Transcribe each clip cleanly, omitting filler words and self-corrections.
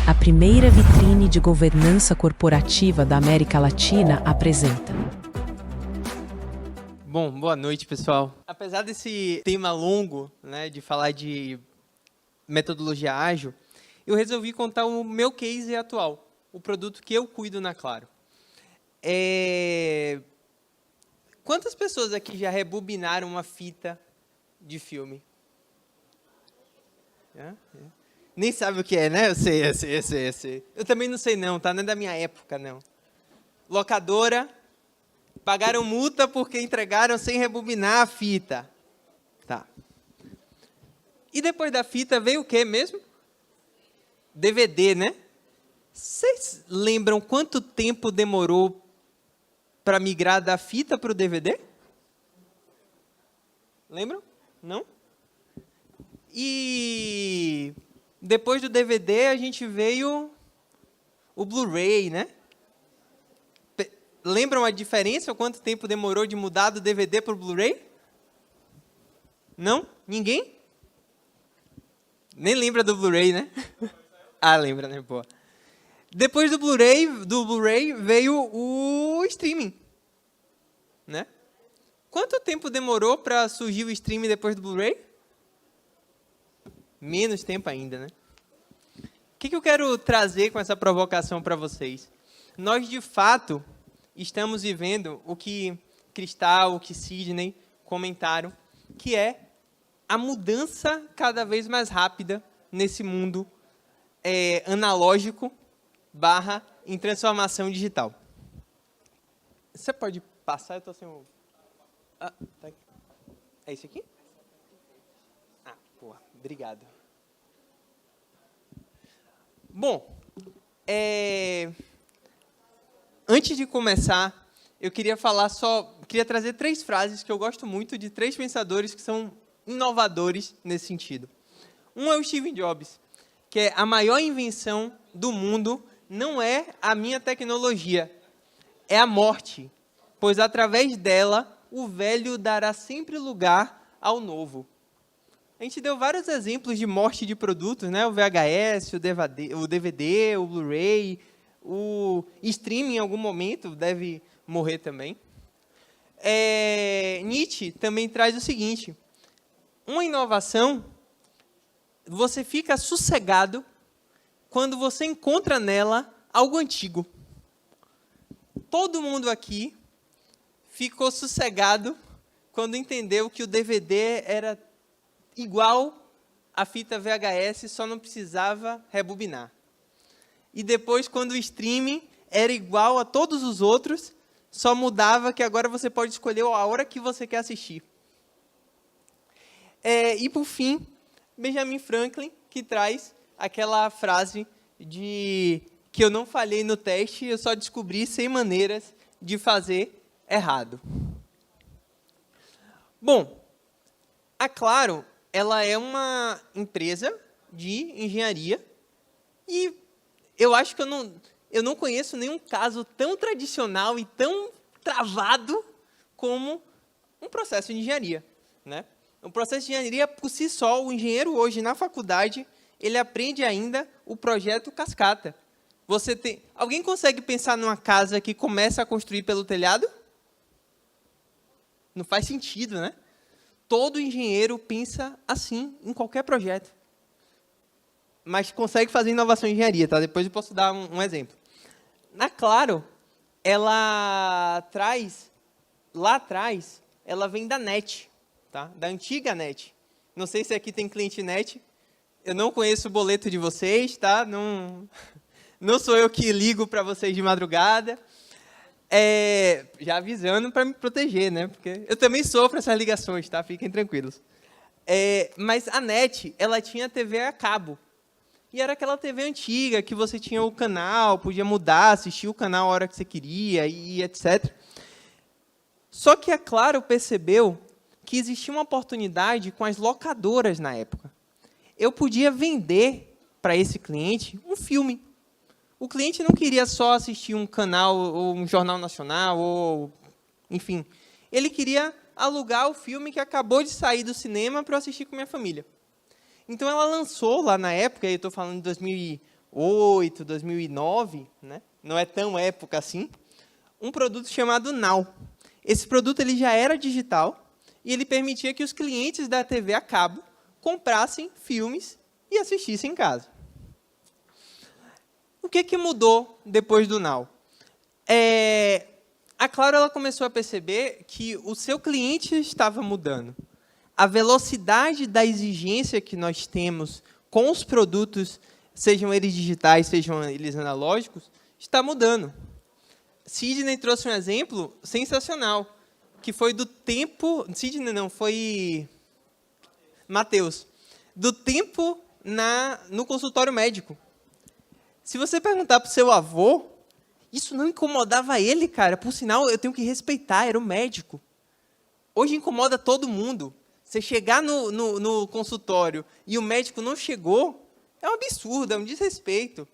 A primeira vitrine de governança corporativa da América Latina apresenta. Bom, boa noite, pessoal. Apesar desse tema longo, né, de falar de metodologia ágil, eu resolvi contar o meu case atual, o produto que eu cuido na Claro. Quantas pessoas aqui já rebobinaram uma fita de filme? Nem sabe o que é, né? Eu sei. Eu também não sei não, tá? Não é da minha época, não. Locadora, pagaram multa porque entregaram sem rebobinar a fita. Tá. E depois da fita veio o quê mesmo? DVD, né? Vocês lembram quanto tempo demorou para migrar da fita para o DVD? Lembram? Não? E depois do DVD a gente veio o Blu-ray, né? Lembram a diferença? Quanto tempo demorou de mudar do DVD para o Blu-ray? Não? Ninguém? Nem lembra do Blu-ray, né? Ah, lembra, né? Pô. Depois do Blu-ray veio o streaming, né? Quanto tempo demorou para surgir o streaming depois do Blu-ray? Menos tempo ainda, né? O que eu quero trazer com essa provocação para vocês? Nós, de fato, estamos vivendo o que Cristal, o que Sidney comentaram, que é a mudança cada vez mais rápida nesse mundo analógico em transformação digital. Você pode passar? Eu estou sem o... Ah, tá aqui. É isso aqui? Ah, porra, obrigado. Bom, antes de começar, eu queria trazer 3 frases que eu gosto muito de 3 pensadores que são inovadores nesse sentido. Um é o Steve Jobs, que é: a maior invenção do mundo não é a minha tecnologia, é a morte, pois através dela o velho dará sempre lugar ao novo. A gente deu vários exemplos de morte de produtos, né? O VHS, o DVD, o Blu-ray, o streaming em algum momento deve morrer também. Nietzsche também traz o seguinte: uma inovação, você fica sossegado quando você encontra nela algo antigo. Todo mundo aqui ficou sossegado quando entendeu que o DVD era igual à fita VHS, só não precisava rebobinar. E depois, quando o streaming era igual a todos os outros, só mudava que agora você pode escolher a hora que você quer assistir. E, por fim, Benjamin Franklin, que traz aquela frase de que eu não falhei no teste, eu só descobri 100 maneiras de fazer errado. Bom, a Claro, ela é uma empresa de engenharia e eu acho que eu não conheço nenhum caso tão tradicional e tão travado como um processo de engenharia, né? Um processo de engenharia, por si só, o engenheiro hoje na faculdade, ele aprende ainda o projeto cascata. Alguém consegue pensar numa casa que começa a construir pelo telhado? Não faz sentido, né? Todo engenheiro pensa assim em qualquer projeto. Mas consegue fazer inovação em engenharia, tá? Depois eu posso dar um exemplo. Na Claro, ela traz, lá atrás, ela vem da NET, tá? Da antiga NET. Não sei se aqui tem cliente NET. Eu não conheço o boleto de vocês, tá? Não sou eu que ligo para vocês de madrugada. Já avisando para me proteger, né? Porque eu também sofro essas ligações, tá? Fiquem tranquilos. Mas a NET, ela tinha TV a cabo. E era aquela TV antiga, que você tinha o canal, podia mudar, assistir o canal a hora que você queria, e etc. Só que a Claro percebeu que existia uma oportunidade com as locadoras na época. Eu podia vender para esse cliente um filme. O cliente não queria só assistir um canal, ou um jornal nacional, ou enfim. Ele queria alugar o filme que acabou de sair do cinema para eu assistir com minha família. Então, ela lançou lá na época, eu estou falando de 2008, 2008, 2009, né? Não é tão época assim, um produto chamado Now. Esse produto ele já era digital e ele permitia que os clientes da TV a cabo comprassem filmes e assistissem em casa. O que mudou depois do Now? A Claro ela começou a perceber que o seu cliente estava mudando. A velocidade da exigência que nós temos com os produtos, sejam eles digitais, sejam eles analógicos, está mudando. Sidney trouxe um exemplo sensacional, que foi do tempo... Sidney não, foi Matheus. Do tempo no consultório médico. Se você perguntar para o seu avô, isso não incomodava ele, cara. Por sinal, eu tenho que respeitar, era o médico. Hoje incomoda todo mundo. Você chegar no consultório e o médico não chegou, é um absurdo, é um desrespeito.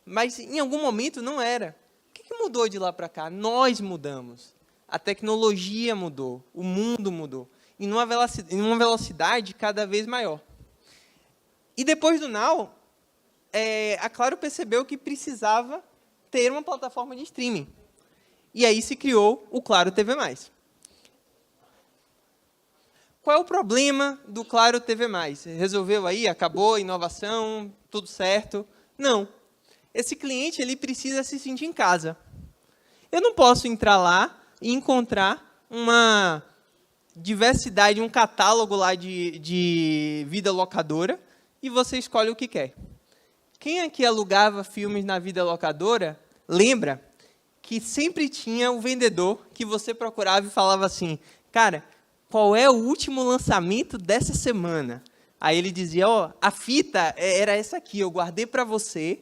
Mas, em algum momento, não era. O que mudou de lá para cá? Nós mudamos. A tecnologia mudou. O mundo mudou. Em uma velocidade cada vez maior. E depois do Now, a Claro percebeu que precisava ter uma plataforma de streaming. E aí se criou o Claro TV+. Qual é o problema do Claro TV+? Resolveu aí? Acabou a inovação? Tudo certo? Não. Esse cliente ele precisa se sentir em casa. Eu não posso entrar lá e encontrar uma diversidade, um catálogo lá de vida locadora e você escolhe o que quer. Quem aqui alugava filmes na vida locadora, lembra que sempre tinha o vendedor que você procurava e falava assim, cara, qual é o último lançamento dessa semana? Aí ele dizia, a fita era essa aqui, eu guardei para você,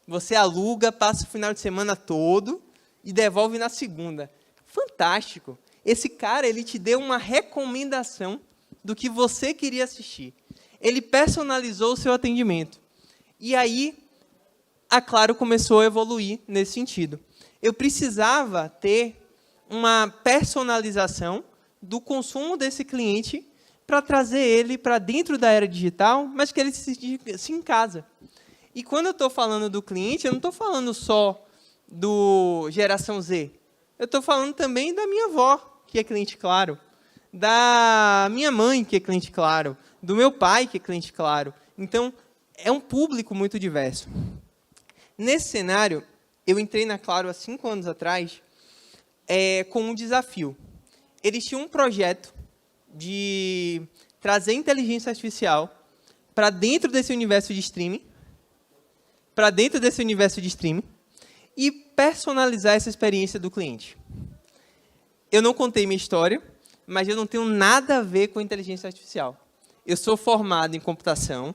você aluga, passa o final de semana todo e devolve na segunda. Fantástico. Esse cara, ele te deu uma recomendação do que você queria assistir. Ele personalizou o seu atendimento. E aí, a Claro começou a evoluir nesse sentido. Eu precisava ter uma personalização do consumo desse cliente para trazer ele para dentro da era digital, mas que ele se sentisse em casa. E quando eu estou falando do cliente, eu não estou falando só do geração Z. Eu estou falando também da minha avó, que é cliente Claro, da minha mãe, que é cliente Claro, do meu pai, que é cliente Claro. Então, é um público muito diverso. Nesse cenário, eu entrei na Claro há 5 anos atrás com um desafio. Eles tinham um projeto de trazer inteligência artificial para dentro desse universo de streaming, e personalizar essa experiência do cliente. Eu não contei minha história, mas eu não tenho nada a ver com inteligência artificial. Eu sou formado em computação,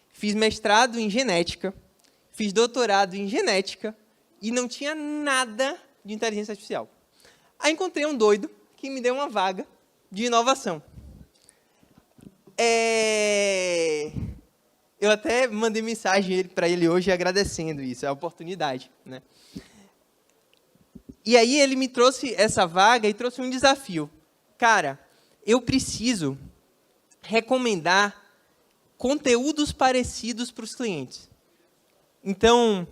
fiz mestrado em genética, fiz doutorado em genética e não tinha nada de inteligência artificial. Aí encontrei um doido que me deu uma vaga de inovação. Eu até mandei mensagem para ele hoje agradecendo isso, a oportunidade, né? E aí ele me trouxe essa vaga e trouxe um desafio. Cara, eu preciso recomendar conteúdos parecidos para os clientes. Então,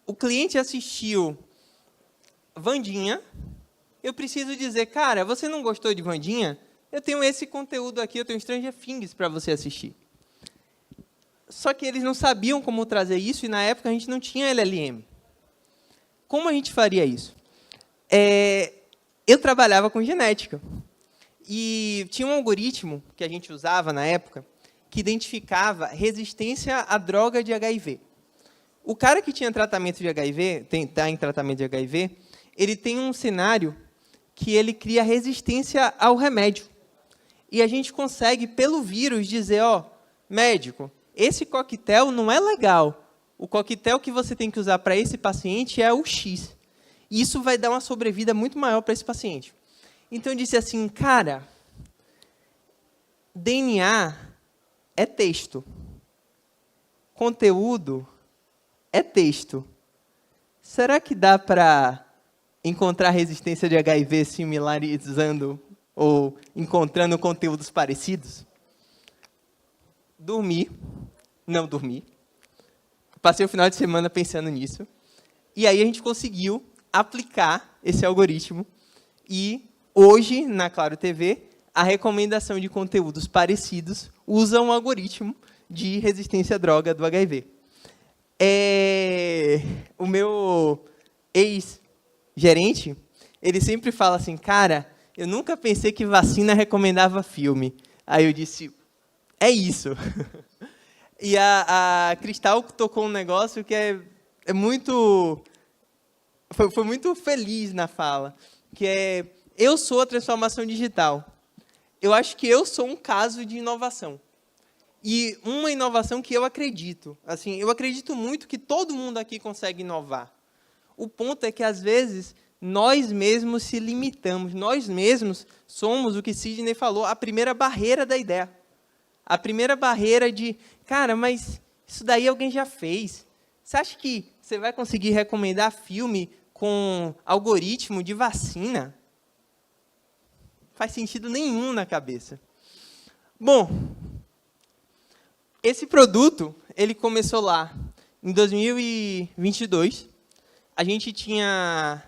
o cliente assistiu Wandinha, eu preciso dizer, cara, você não gostou de Wandinha? Eu tenho esse conteúdo aqui, eu tenho Stranger Things para você assistir. Só que eles não sabiam como trazer isso, e na época a gente não tinha LLM. Como a gente faria isso? Eu trabalhava com genética. E tinha um algoritmo que a gente usava na época, que identificava resistência à droga de HIV. O cara que tinha tratamento de HIV, está em tratamento de HIV, ele tem um cenário que ele cria resistência ao remédio. E a gente consegue, pelo vírus, dizer, médico, esse coquetel não é legal. O coquetel que você tem que usar para esse paciente é o X. E isso vai dar uma sobrevida muito maior para esse paciente. Então, eu disse assim, cara, DNA é texto. Conteúdo é texto. Será que dá para encontrar resistência de HIV similarizando ou encontrando conteúdos parecidos? Dormi, não dormi. Passei o final de semana pensando nisso. E aí a gente conseguiu aplicar esse algoritmo. E hoje, na Claro TV, a recomendação de conteúdos parecidos usa um algoritmo de resistência à droga do HIV. O meu ex-gerente, ele sempre fala assim, cara, eu nunca pensei que vacina recomendava filme. Aí eu disse, é isso. E a Cristal tocou um negócio que é muito... Foi muito feliz na fala, que é, eu sou a transformação digital. Eu acho que eu sou um caso de inovação. E uma inovação que eu acredito. Assim, eu acredito muito que todo mundo aqui consegue inovar. O ponto é que, às vezes, nós mesmos se limitamos. Nós mesmos somos, o que Sidney falou, a primeira barreira da ideia. A primeira barreira de, cara, mas isso daí alguém já fez. Você acha que você vai conseguir recomendar filme com algoritmo de vacina? Não faz sentido nenhum na cabeça. Bom, esse produto, ele começou lá em 2022. A gente tinha...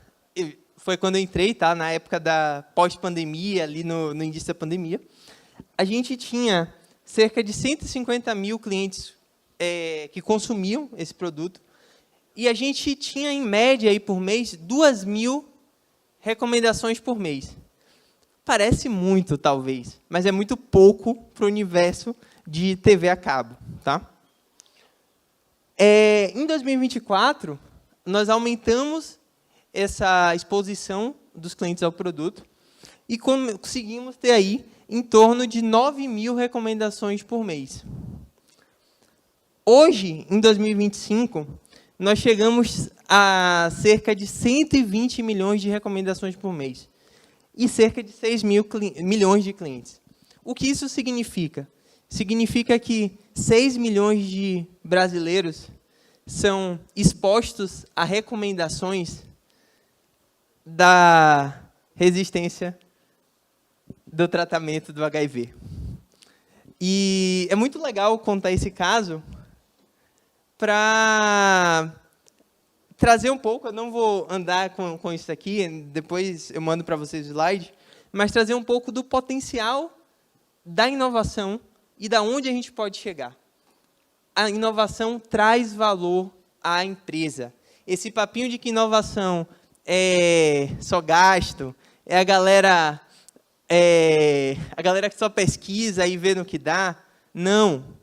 Foi quando eu entrei, tá? Na época da pós-pandemia, ali no início da pandemia. A gente tinha cerca de 150 mil clientes que consumiam esse produto. E a gente tinha, em média, aí, por mês, 2.000 recomendações por mês. Parece muito, talvez, mas é muito pouco para o universo de TV a cabo. Tá? Em 2024, nós aumentamos essa exposição dos clientes ao produto e conseguimos ter aí em torno de 9.000 recomendações por mês. Hoje, em 2025, nós chegamos a cerca de 120 milhões de recomendações por mês e cerca de 6 milhões de clientes. O que isso significa? Significa que 6 milhões de brasileiros são expostos a recomendações da resistência do tratamento do HIV. E é muito legal contar esse caso para trazer um pouco, eu não vou andar com isso aqui, depois eu mando para vocês o slide, mas trazer um pouco do potencial da inovação e da onde a gente pode chegar. A inovação traz valor à empresa. Esse papinho de que inovação é só gasto, é a galera que só pesquisa e vê no que dá. Não.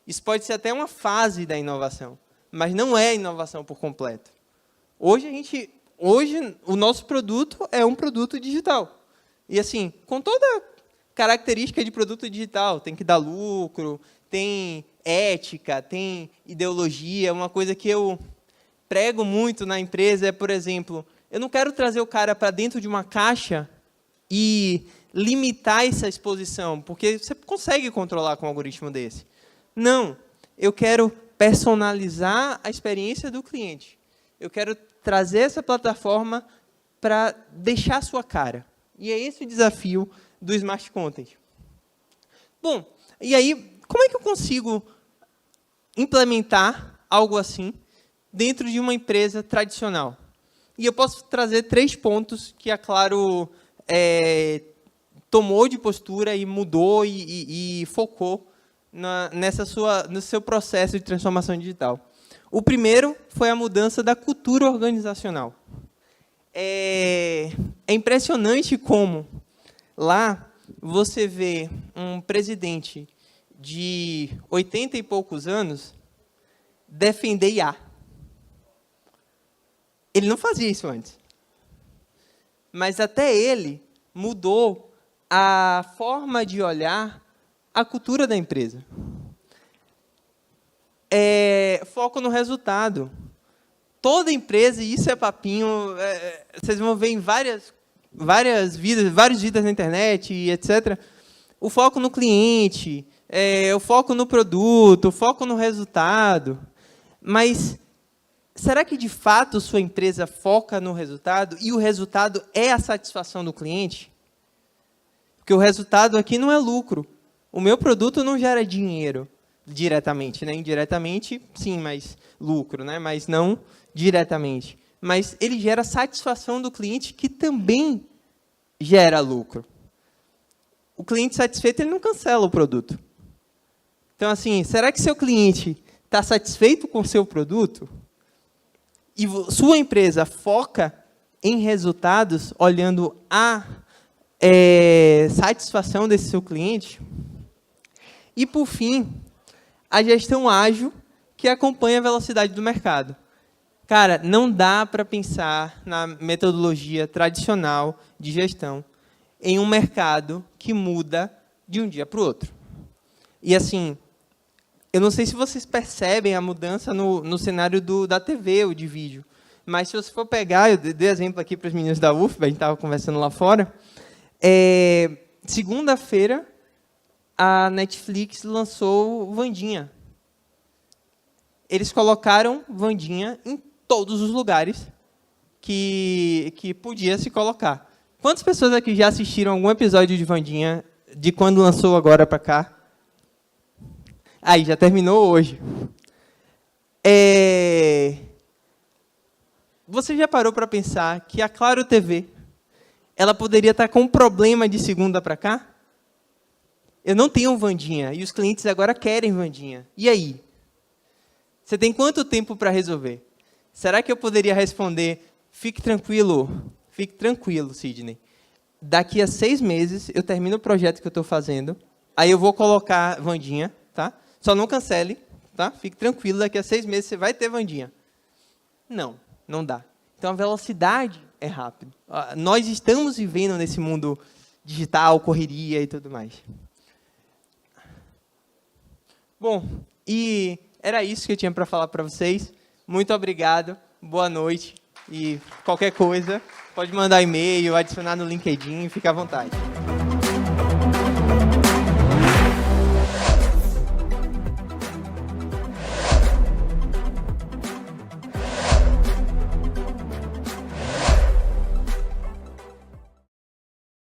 Isso pode ser até uma fase da inovação, mas não é inovação por completo. Hoje o nosso produto é um produto digital. E assim, com toda característica de produto digital, tem que dar lucro, tem ética, tem ideologia. Uma coisa que eu prego muito na empresa é, por exemplo, eu não quero trazer o cara para dentro de uma caixa e limitar essa exposição, porque você consegue controlar com um algoritmo desse. Não, eu quero personalizar a experiência do cliente. Eu quero trazer essa plataforma para deixar a sua cara. E é esse o desafio do Smart Content. Bom, e aí, como é que eu consigo implementar algo assim dentro de uma empresa tradicional? E eu posso trazer 3 pontos que a Claro tomou de postura e mudou e focou no seu processo de transformação digital. O primeiro foi a mudança da cultura organizacional. É impressionante como lá você vê um presidente de 80 e poucos anos defender IA. Ele não fazia isso antes. Mas até ele mudou a forma de olhar a cultura da empresa. Foco no resultado. Toda empresa, e isso é papinho, vocês vão ver em vários vídeos na internet, etc. O foco no cliente, o foco no produto, o foco no resultado. Mas será que, de fato, sua empresa foca no resultado e o resultado é a satisfação do cliente? Porque o resultado aqui não é lucro. O meu produto não gera dinheiro, diretamente, né? Indiretamente, sim, mas lucro, né? Mas não diretamente. Mas ele gera satisfação do cliente, que também gera lucro. O cliente satisfeito, ele não cancela o produto. Então, assim, será que seu cliente está satisfeito com o seu produto? E sua empresa foca em resultados, olhando a satisfação desse seu cliente? E, por fim, a gestão ágil, que acompanha a velocidade do mercado. Cara, não dá para pensar na metodologia tradicional de gestão em um mercado que muda de um dia para o outro. E, assim, eu não sei se vocês percebem a mudança no cenário da TV ou de vídeo, mas se você for pegar, eu dei exemplo aqui para os meninos da UFBA, a gente estava conversando lá fora, segunda-feira, a Netflix lançou Wandinha. Eles colocaram Wandinha em todos os lugares que podia se colocar. Quantas pessoas aqui já assistiram algum episódio de Wandinha, de quando lançou agora para cá? Aí, já terminou hoje. Você já parou para pensar que a Claro TV, ela poderia estar com um problema de segunda para cá? Eu não tenho Wandinha, e os clientes agora querem Wandinha. E aí? Você tem quanto tempo para resolver? Será que eu poderia responder, fique tranquilo, Sidney. Daqui a 6 meses, eu termino o projeto que eu estou fazendo, aí eu vou colocar Wandinha, tá? Só não cancele, tá? Fique tranquilo, daqui a 6 meses você vai ter Wandinha. Não, não dá. Então, a velocidade é rápida. Nós estamos vivendo nesse mundo digital, correria e tudo mais. Bom, e era isso que eu tinha para falar para vocês. Muito obrigado, boa noite. E qualquer coisa, pode mandar e-mail, adicionar no LinkedIn, fique à vontade.